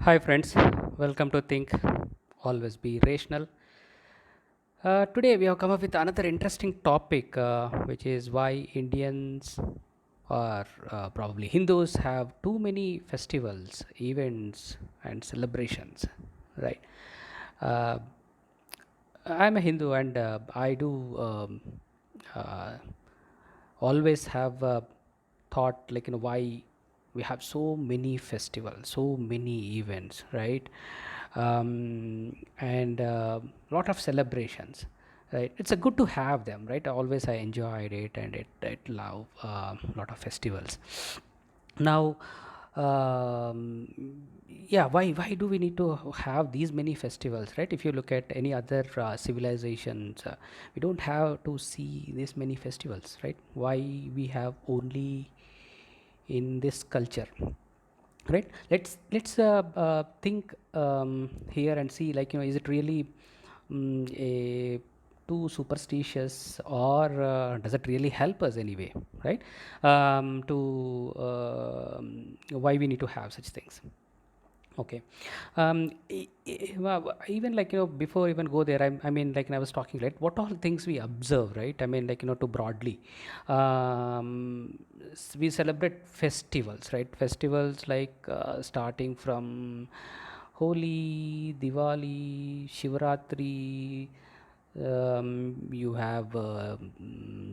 Hi, friends. Welcome to Think Always Be Rational. Today, we have come up with another interesting topic, which is why Indians or probably Hindus have too many festivals, events, and celebrations. Right? Uh, I'm a Hindu, and I do uh, always have thought like why we have so many festivals, so many events, right? And lot of celebrations, right? It's a good to have them, right? Always I enjoyed it, and it love lot of festivals. Now, yeah, why do we need to have these many festivals, right? If you look at any other civilizations, we don't have to see this many festivals, right? Why we have only in this culture, right? Let's think here and see, like, is it really a too superstitious, or does it really help us anyway, right? To Why we need to have such things. Okay. Well, even, like, before even go there, I mean, like, I was talking, right, what all things we observe, right? I mean, like, to broadly, we celebrate festivals, right? Festivals like starting from Holi, Diwali, Shivaratri, you have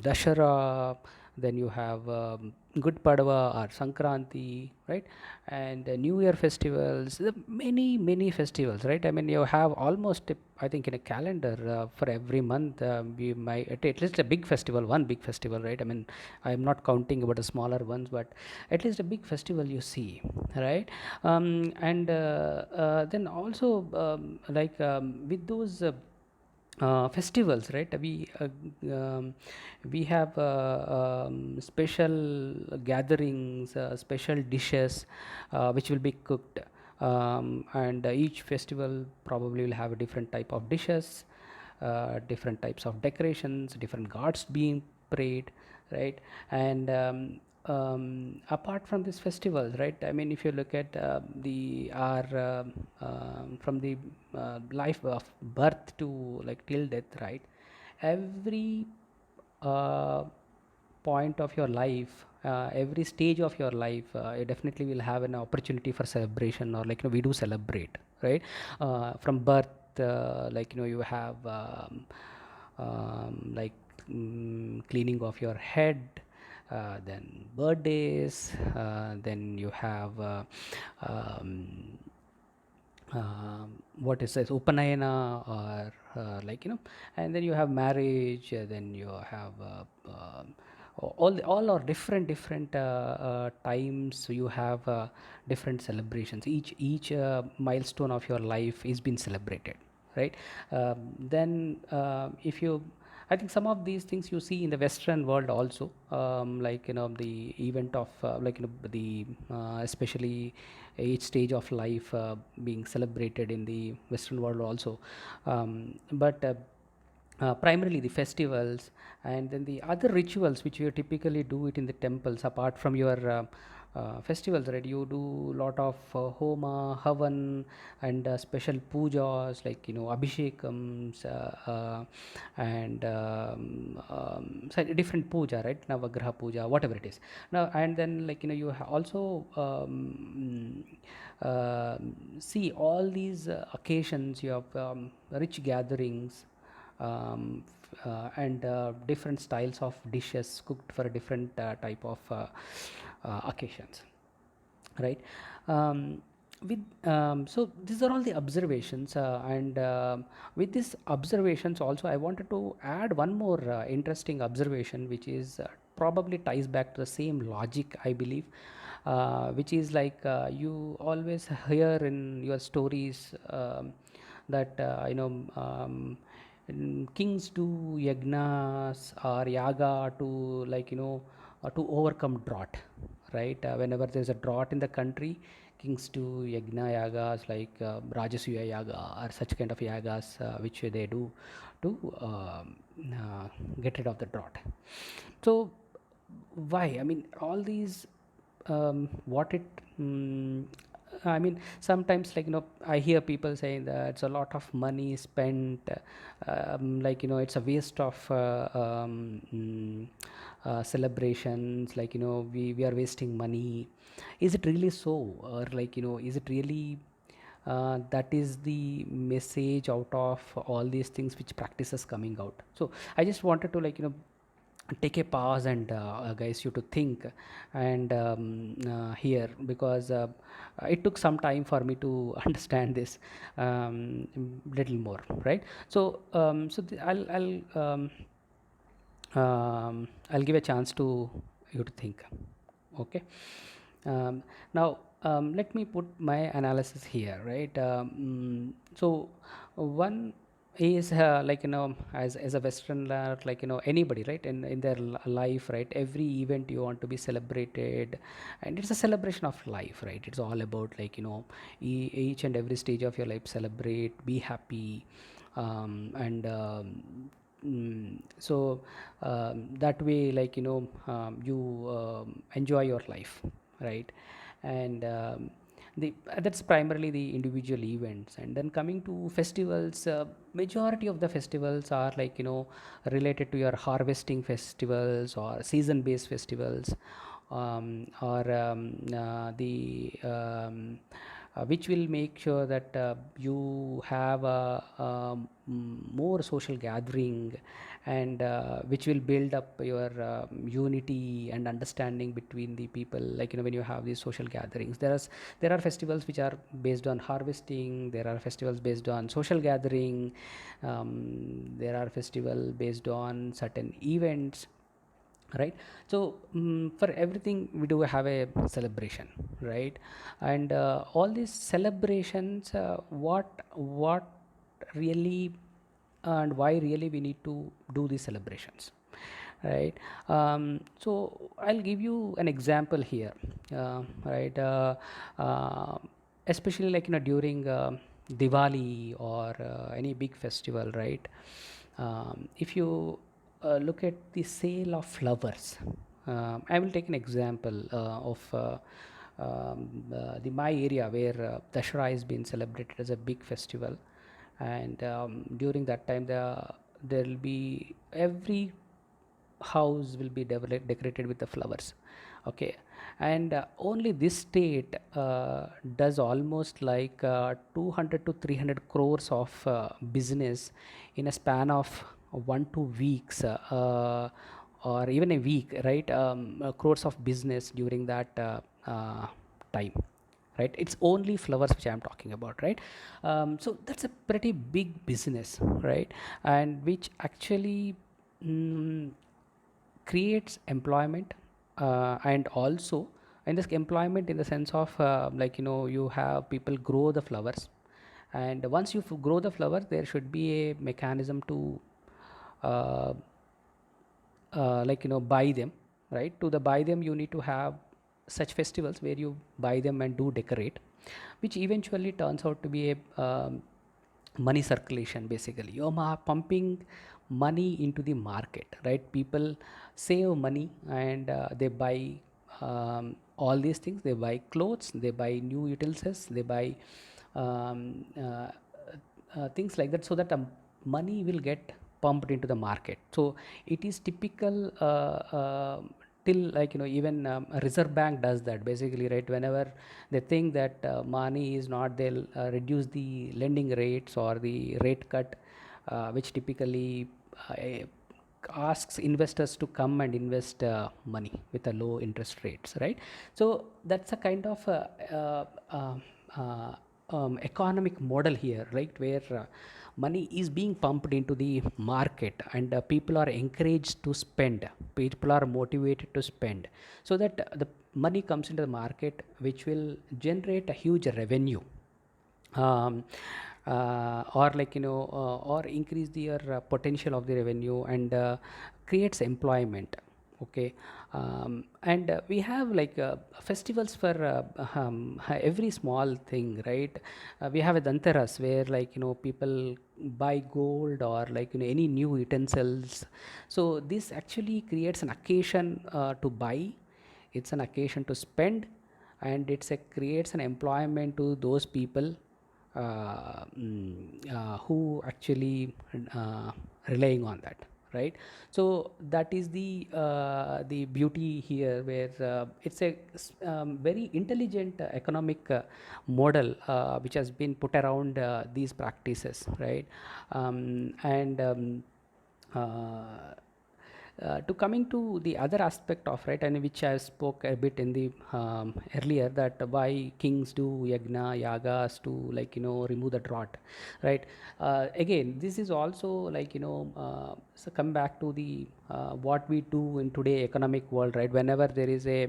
Dashara, then you have Good Padwa or Sankranti, right? And New Year festivals, many festivals, right? I mean, you have almost, I think, in a calendar for every month, we might at least a big festival, one big festival, right? I mean, I'm not counting about the smaller ones, but at least a big festival you see, right? And then also, with those festivals, right? Um, we have special gatherings, special dishes which will be cooked, and each festival probably will have a different type of dishes, different types of decorations, different gods being prayed, right? And apart from these festivals, right? I mean, if you look at the our from the life of birth to, like, till death, right? Every uh, point of your life, every stage of your life, you definitely will have an opportunity for celebration, or, like, we do celebrate, right? From birth, like, you have like, cleaning of your head, then birthdays, then you have um, what is this, upanayana, or like, and then you have marriage, then you have all are different times. So you have different celebrations. Each milestone of your life is being celebrated, right? Then if you I think some of these things you see in the Western world also, like, the event of, like, the especially each stage of life being celebrated in the Western world also. But primarily the festivals, and then the other rituals which you typically do it in the temples, apart from your festivals, right? You do lot of homa, havan, and special pujas, like, abhishekams, and so different puja, right? Navagraha puja, whatever it is. Now, and then, like, you also see all these occasions. You have rich gatherings, and different styles of dishes cooked for a different type of occasions, right? um, so these are all the observations, and with these observations also, I wanted to add one more interesting observation, which is probably ties back to the same logic, I believe, which is like, you always hear in your stories, that kings do yagnas or yaga to, like, to overcome drought, right? Whenever there's a drought in the country, kings do yagna yagas, like rajasuya yaga or such kind of yagas, which they do to get rid of the drought. So why, I mean, all these, what it I mean, sometimes, like, I hear people saying that it's a lot of money spent, like, it's a waste of celebrations, like, we are wasting money. Is it really so? Or, like, is it really that is the message out of all these things which practices coming out? So I just wanted to, like, take a pause and guys, you to think and here, because it took some time for me to understand this little more, right? So I'll give a chance to you to think. Okay. Now, let me put my analysis here, right? So one is, like, as a westerner, like, anybody, right, in their life, right, every event you want to be celebrated, and it's a celebration of life, right? It's all about, like, each and every stage of your life, celebrate, be happy, and so that way, like, you enjoy your life, right? And that's primarily the individual events. And then coming to festivals, majority of the festivals are, like, related to your harvesting festivals or season based festivals, or the which will make sure that you have a, more social gathering, and which will build up your unity and understanding between the people, like, when you have these social gatherings. There are festivals which are based on harvesting, there are festivals based on social gathering, there are festival based on certain events, right? So for everything we do have a celebration, right? And all these celebrations, what really and why really we need to do these celebrations, right? So I'll give you an example here, right? Uh, Especially, like, during Diwali or any big festival, right? If you look at the sale of flowers, I will take an example of the my area where Dashera is being celebrated as a big festival, and during that time there will be every house will be decorated with the flowers. Okay. And only this state does almost like 200 to 300 crores of business in a span of 1 2 weeks, or even a week, right? Crores of business during that time, right? It's only flowers which I'm talking about, right? So that's a pretty big business, right? And which actually mm, creates employment, and also in this employment in the sense of, like, you have people grow the flowers, and once you grow the flowers, there should be a mechanism to uh, like, buy them, right? To the buy them, you need to have such festivals where you buy them and do decorate, which eventually turns out to be a money circulation. Basically, you're pumping money into the market, right? People save money, and they buy all these things. They buy clothes, they buy new utensils, they buy things like that, so that money will get pumped into the market. So it is typical, till, like, even a reserve bank does that basically, right? Whenever they think that money is not, they'll reduce the lending rates or the rate cut, which typically asks investors to come and invest money with a low interest rates, right? So that's a kind of economic model here, right? Where money is being pumped into the market, and people are encouraged to spend, people are motivated to spend, so that the money comes into the market, which will generate a huge revenue, um, or, like, or increase their potential of the revenue, and creates employment. Okay. And we have, like, festivals for every small thing, right? We have a Danteras where, like, people buy gold, or, like, any new utensils. So this actually creates an occasion to buy, it's an occasion to spend, and creates an employment to those people who actually uh, relying on that, right? So that is the beauty here, where it's a very intelligent economic model which has been put around these practices, right? And uh, To coming to the other aspect of, right, and which I spoke a bit in the earlier, that why kings do yagna yagas to, like, remove the drought, right? Again, this is also, like, so come back to the what we do in today economic world, right? Whenever there is a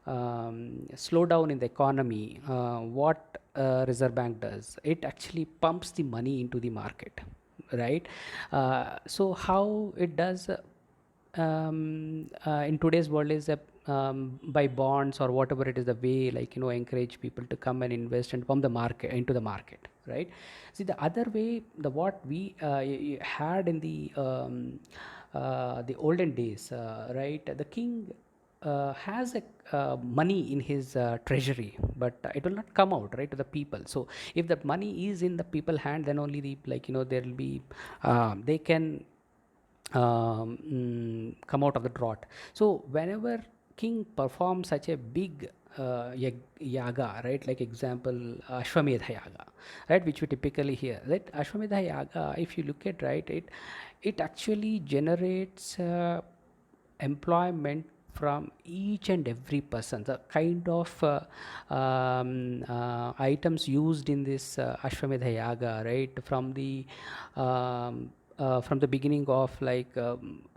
slowdown in the economy, what Reserve Bank does, it actually pumps the money into the market, right? So how it does in today's world is by bonds or whatever it is, the way, like, encourage people to come and invest and pump the market into the market, right? See, the other way, the what we had in the olden days, right? The king has a money in his treasury, but it will not come out, right, to the people. So if that money is in the people hand, then only the, like, there will be they can come out of the drought. So whenever king performs such a big yaga, right, like example Ashwamedha yaga, right, which we typically hear, right? Ashwamedha yaga, if you look at, right, it actually generates employment from each and every person. The kind of items used in this Ashwamedha yaga, right, from the beginning of, like,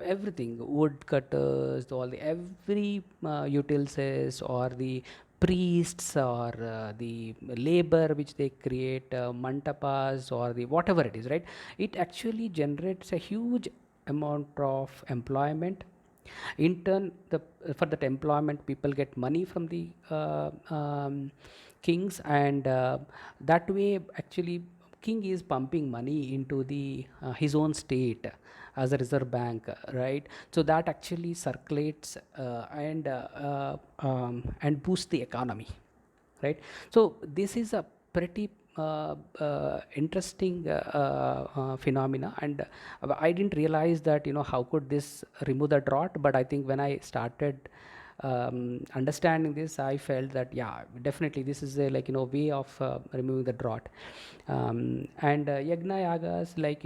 everything, wood cutters, all the every utensils, or the priests, or the labor which they create, mantapas, or the whatever it is, right? It actually generates a huge amount of employment. In turn, for that employment, people get money from the kings, and that way, actually, king is pumping money into the his own state as a reserve bank, right? So that actually circulates and boosts the economy, right? So this is a pretty interesting phenomena, and I didn't realize that, how could this remove the drought. But I think when I started understanding this, I felt that, yeah, definitely this is a, like, way of removing the drought. And yagna yagas, like,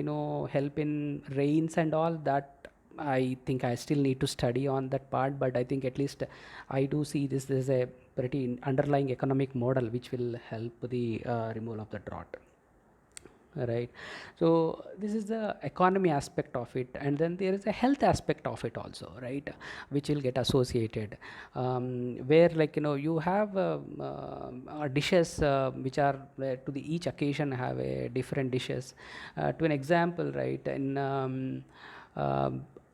help in rains and all that. I think I still need to study on that part, but I think at least I do see this is a pretty underlying economic model which will help the removal of the drought, right? So this is the economy aspect of it, and then there is a health aspect of it also, right, which will get associated, where, like, you have dishes which are to the each occasion have a different dishes. To an example, right,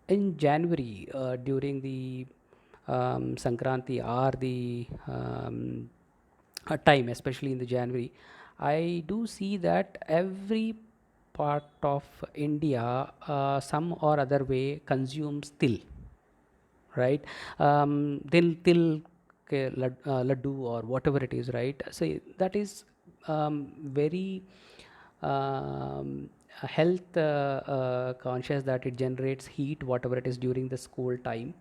in January, during the Sankranti, or the time, especially in the January, I do see that every part of India, some or other way, consumes til, right? Til laddu, or whatever it is, right? So that is very health conscious, that it generates heat, whatever it is, during the school time,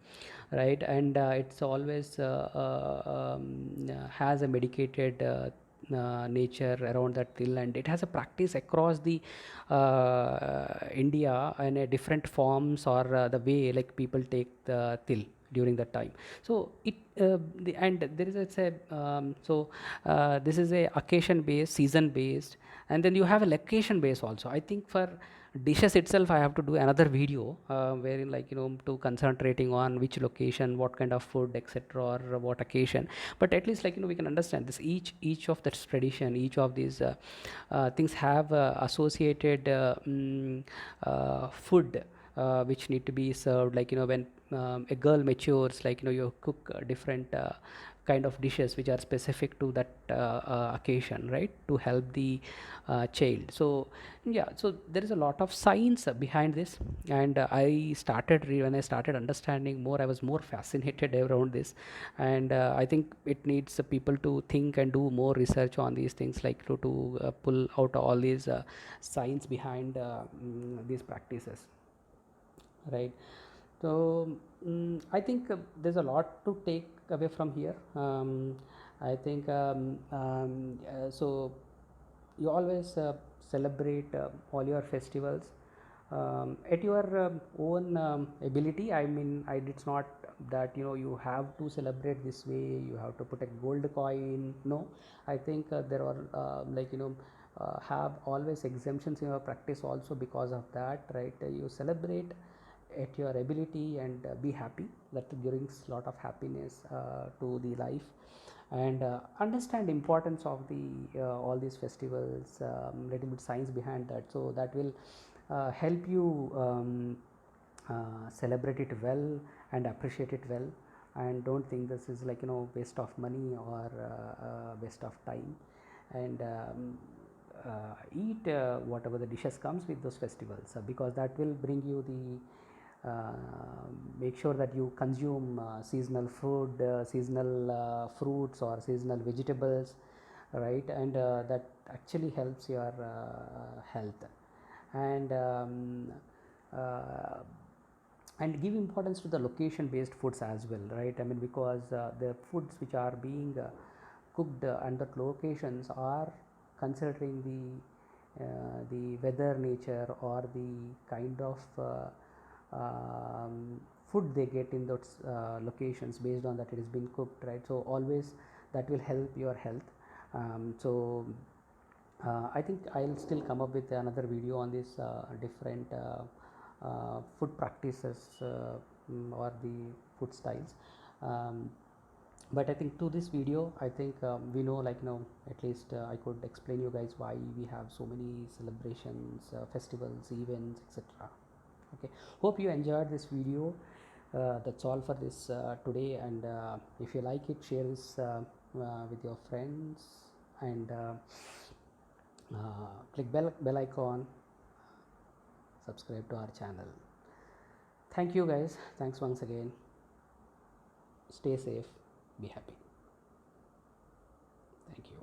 right? And it's always has a medicated nature around that till, and it has a practice across the India in a different forms, or the way, like, people take the till during that time. So and there is this is a occasion based, season based, and then you have a location based also. I think for dishes itself, I have to do another video wherein, like, to concentrating on which location, what kind of food, etc., or what occasion. But at least, like, we can understand this, each of that tradition, each of these things have associated food which need to be served, like, when a girl matures, like, you cook different kind of dishes which are specific to that occasion, right, to help the child. So yeah, so there is a lot of science behind this. And when I started understanding more, I was more fascinated around this. And I think it needs people to think and do more research on these things, like to pull out all these science behind these practices, right? So I think there's a lot to take away from here. I think so you always celebrate all your festivals at your own ability. I mean, it's not that you have to celebrate this way, you have to put a gold coin. No, I think there are have always exemptions in your practice also because of that, right? You celebrate at your ability and be happy. That brings lot of happiness to the life. And understand importance of the all these festivals, little bit science behind that, so that will help you celebrate it well and appreciate it well. And don't think this is like waste of money or waste of time. And eat whatever the dishes comes with those festivals, because that will bring you the make sure that you consume seasonal food, seasonal fruits or seasonal vegetables, right? And that actually helps your health. And uh, and give importance to the location based foods as well, right? I mean, because the foods which are being cooked under locations are considering the weather, nature, or the kind of food they get in those locations. Based on that, it is being cooked, right? So always that will help your health. So I think I'll still come up with another video on this different food practices or the food styles. Um, but I think to this video, I think we know, like at least I could explain you guys why we have so many celebrations, festivals, events, etc. Okay, hope you enjoyed this video. That's all for this today. And if you like it, share this with your friends. And click bell icon, subscribe to our channel. Thank you guys, thanks once again. Stay safe, be happy. Thank you.